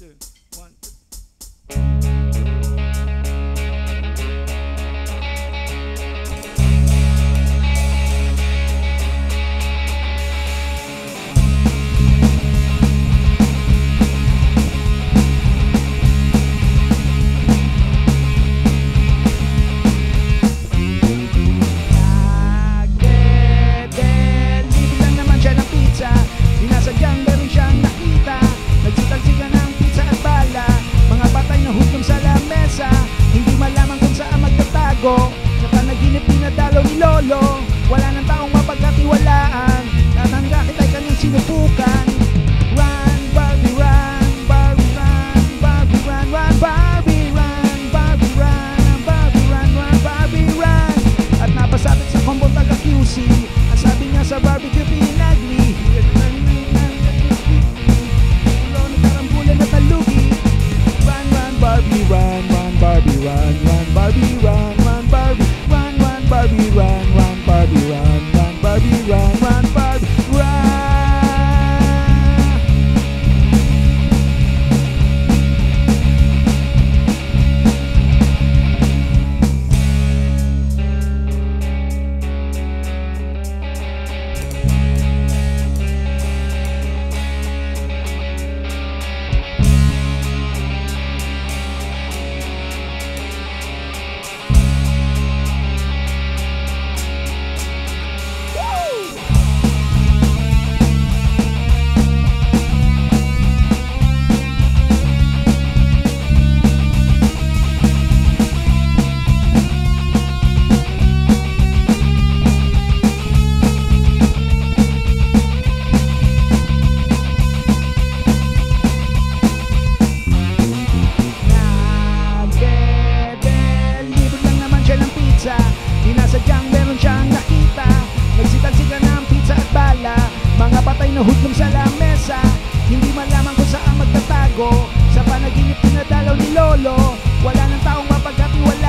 two, one, two. Sinasadyang meron siyang nakita, nagsitalsikan ng pizza at bala, mga patay na hukom sa lamesa, hindi malaman kung saan magtatago. Sa panaginip pinadalaw ni Lolo, wala nang taong mapagkatiwalaan, tatangga kita'y kanyang sinubukan. Run, Barbie, run, Barbie, run, Barbie, run, run, Barbie, run, Barbie, run, Barbie, run, run, Barbie, run. At napasabit sa combo taga QC, ang sabi niya sa barbecue pinagli, Barbie run, run Barbie run, run Barbie run, run Barbie, run, run Barbie run, run Barbie run, run Barbie run, run Barbie run. Sinasadyang meron siyang nakita, nagsitalsikan ng pizza at bala, mga patay na hukom sa lamesa, hindi malaman kung saan magtatago. Sa panaginip pinadalaw ni Lolo, wala nang taong mapagkatiwala.